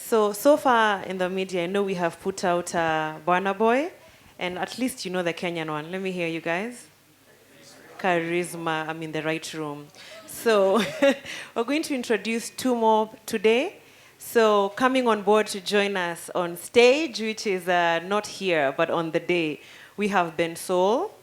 So far in the media, I know we have put out Burna Boy, and at least you know the Kenyan one. Let me hear you guys. Charisma, I'm in the right room. So we're going to introduce two more today. So coming on board to join us on stage, which is not here, but on the day, we have Ben Soul.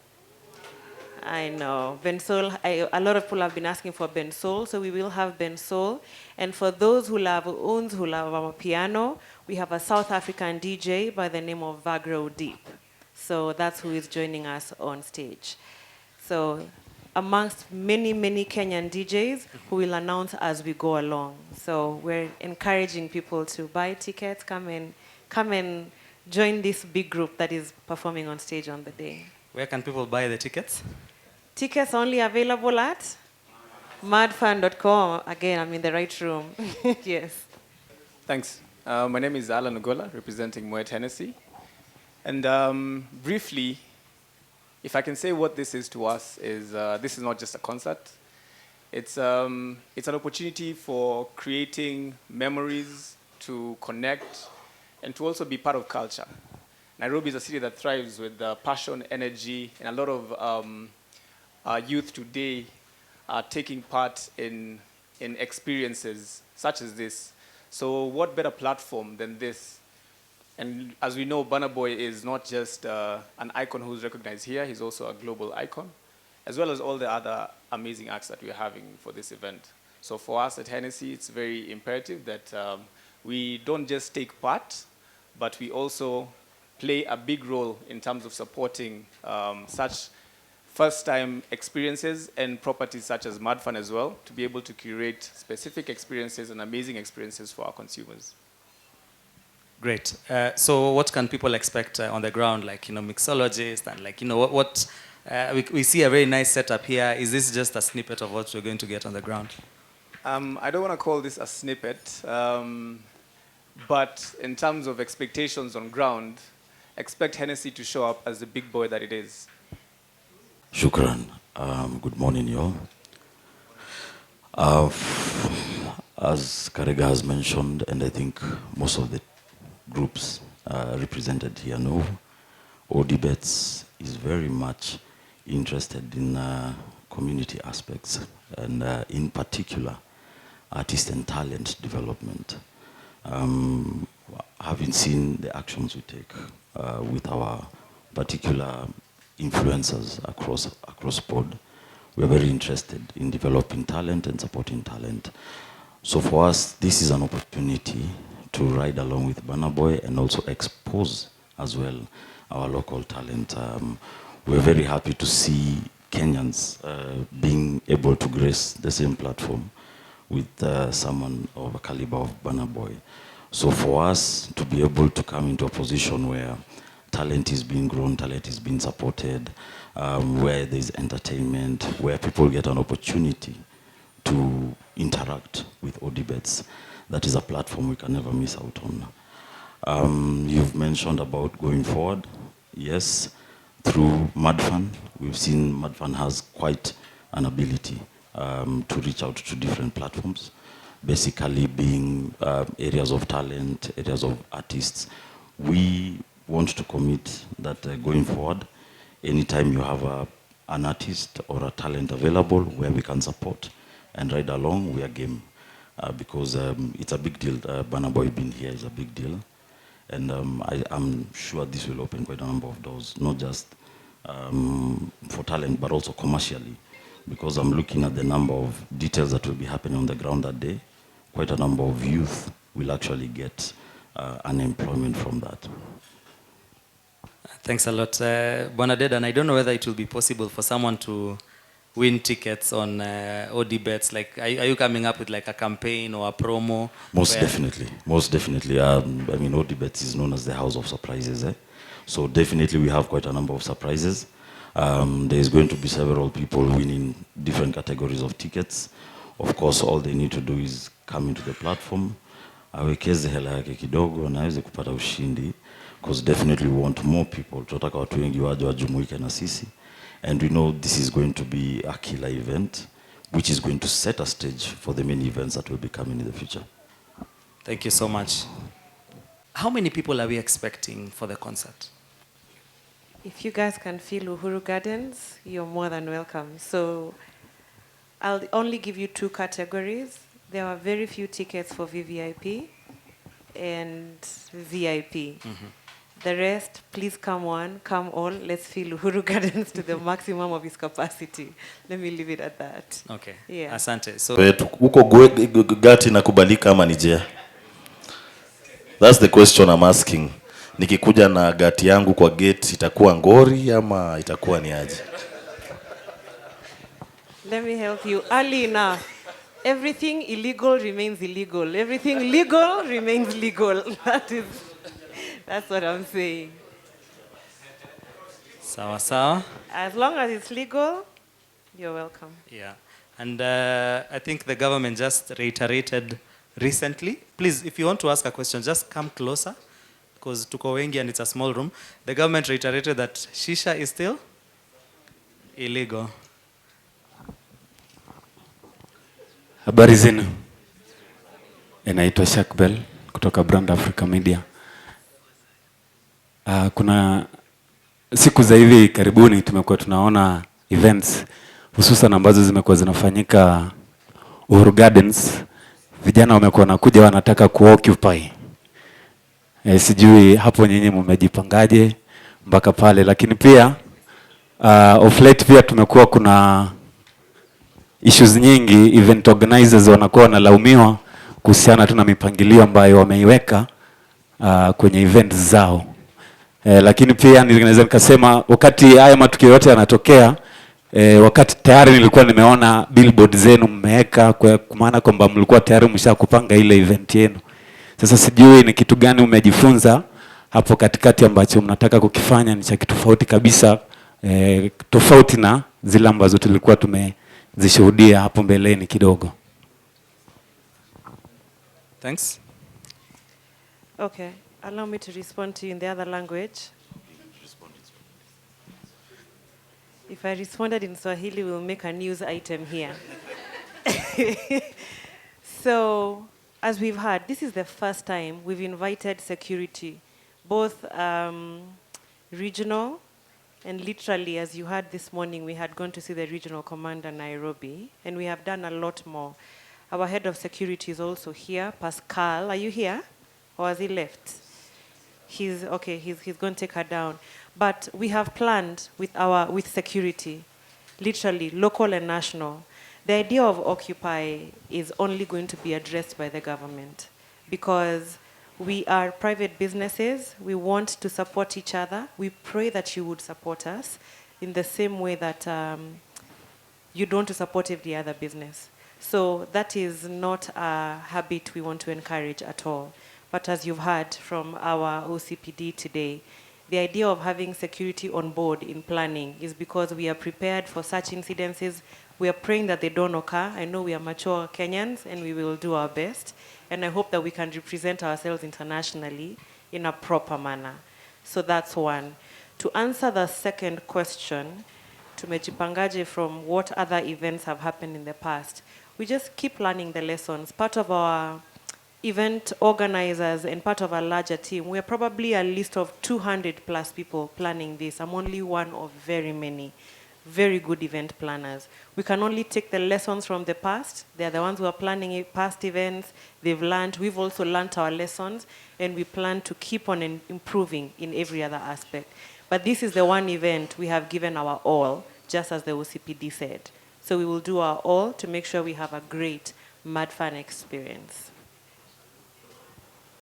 I know. Ben Soul, a lot of people have been asking for Ben Soul, so we will have Ben Soul. And for those who love uns, who love our piano, we have a South African DJ by the name of Vagro Deep. So that's who is joining us on stage. So amongst many, many Kenyan DJs who will announce as we go along. So we're encouraging people to buy tickets, come and join this big group that is performing on stage on the day. Where can people buy the tickets? Tickets only available at madfun.com. Again, I'm in the right room. Yes. Thanks. My name is Alan Ugola, representing Moet Hennessy. And briefly, if I can say what this is to us, is this is not just a concert. It's an opportunity for creating memories, to connect, and to also be part of culture. Nairobi is a city that thrives with passion, energy, and a lot of youth today are taking part in experiences such as this. So what better platform than this? And as we know, Burna Boy is not just an icon who's recognized here, he's also a global icon, as well as all the other amazing acts that we're having for this event. So for us at Hennessy, it's very imperative that we don't just take part, but we also play a big role in terms of supporting such first-time experiences and properties such as Madfun as well, to be able to curate specific experiences and amazing experiences for our consumers. Great. So what can people expect on the ground, like, mixologists and like, we see a very nice setup here. Is this just a snippet of what we're going to get on the ground? I don't want to call this a snippet, but in terms of expectations on ground, expect Hennessy to show up as the big boy that it is. Shukran. Good morning, y'all. As Karega has mentioned, and I think most of the groups represented here know, ODBETS is very much interested in community aspects, and in particular, artist and talent development. Having seen the actions we take with our particular influencers across board, we are very interested in developing talent and supporting talent. So for us, this is an opportunity to ride along with Burna Boy and also expose as well our local talent. We're very happy to see Kenyans being able to grace the same platform with someone of a caliber of Burna Boy. So for us to be able to come into a position where talent is being grown, talent is being supported, where there's entertainment, where people get an opportunity to interact with ODBETS, that is a platform we can never miss out on. You've mentioned about going forward. Yes, through Madfun, we've seen Madfun has quite an ability to reach out to different platforms, basically being areas of talent, areas of artists. We want to commit that going forward, anytime you have an artist or a talent available where we can support and ride along, we are game. Because it's a big deal. Burna Boy being here is a big deal. And I'm sure this will open quite a number of doors, not just for talent, but also commercially. Because I'm looking at the number of details that will be happening on the ground that day. Quite a number of youth will actually get unemployment from that. Thanks a lot, Bernadette. And I don't know whether it will be possible for someone to win tickets on ODBETS. Like, are you coming up with like a campaign or a promo? Most definitely, most definitely. I mean, ODBETS is known as the house of surprises. So definitely we have quite a number of surprises. There's going to be several people winning different categories of tickets. Of course, all they need to do is come into the platform, awekeze hela yake kidogo na aweze kupata ushindi, because definitely we want more people. Tunataka watu wengi waje wajumuike na sisi. And we know this is going to be a killer event, which is going to set a stage for the many events that will be coming in the future. Thank you so much. How many people are we expecting for the concert? If you guys can feel Uhuru Gardens, you're more than welcome. So I'll only give you 2 categories. There are very few tickets for VVIP and VIP. The rest, please come one, come all. Let's fill Uhuru Gardens to the maximum of its capacity. Let me leave it at that. Okay. Yeah. Asante. So Huko gati inakubalika ama nije? That's the question I'm asking. Nikikuja na gati yangu kwa gate itakuwa ngori ama itakuwa ni aje? Let me help you. Early enough. Everything illegal remains illegal. Everything legal remains legal. That's what I'm saying. sawa sawa. As long as it's legal, you're welcome. Yeah. And I think the government just reiterated recently. Please, if you want to ask a question, just come closer, because tuko wengi and it's a small room. The government reiterated that shisha is still illegal. Habari zenu. Naitwa Shakbel kutoka Brand Africa Media. Kuna siku za hivi karibuni tumekuwa tunaona events hususan ambazo zimekuwa zinafanyika Uhuru Gardens. Vijana wamekuwa wanakuja wanataka kuoccupy. Sijui hapo nyinyi mmejipangaje mpaka pale, lakini pia of late pia tumekuwa kuna issues nyingi, event organizers wanakuwa wanalaumiwa kuhusiana tu na mipangilio ambayo wameiweka kwenye events zao. Lakini pia ninaweza nikasema wakati haya matukio yote yanatokea, wakati tayari nilikuwa nimeona billboard zenu mmeweka, kwa maana kwamba mlikuwa tayari mshakupanga ile event yenu. Sasa sijui ni kitu gani umejifunza hapo katikati ambacho mnataka kukifanya ni cha kitofauti kabisa, tofauti na zile ambazo tulikuwa tumezishuhudia hapo mbeleni kidogo. Thanks. Okay. Allow me to respond to you in the other language. If I responded in Swahili, we'll make a news item here. So, as we've heard, this is the first time we've invited security, both regional and literally, as you heard this morning, we had gone to see the regional commander Nairobi, and we have done a lot more. Our head of security is also here, Pascal. Are you here? Or has he left? He's okay. He's going to take her down. But we have planned with security, literally local and national. The idea of Occupy is only going to be addressed by the government because we are private businesses. We want to support each other. We pray that you would support us in the same way that you don't support every other business. So that is not a habit we want to encourage at all. But as you've heard from our OCPD today, the idea of having security on board in planning is because we are prepared for such incidences. We are praying that they don't occur. I know we are mature Kenyans and we will do our best. And I hope that we can represent ourselves internationally in a proper manner. So that's one. To answer the second question, tumejipangaje from what other events have happened in the past, we just keep learning the lessons. Part of our event organizers and part of a larger team, we are probably a list of 200 plus people planning this. I'm only one of very many very good event planners. We can only take the lessons from the past. They're the ones who are planning past events. They've learned. We've also learned our lessons, and we plan to keep on improving in every other aspect. But this is the one event we have given our all, just as the OCPD said. So we will do our all to make sure we have a great Madfun experience.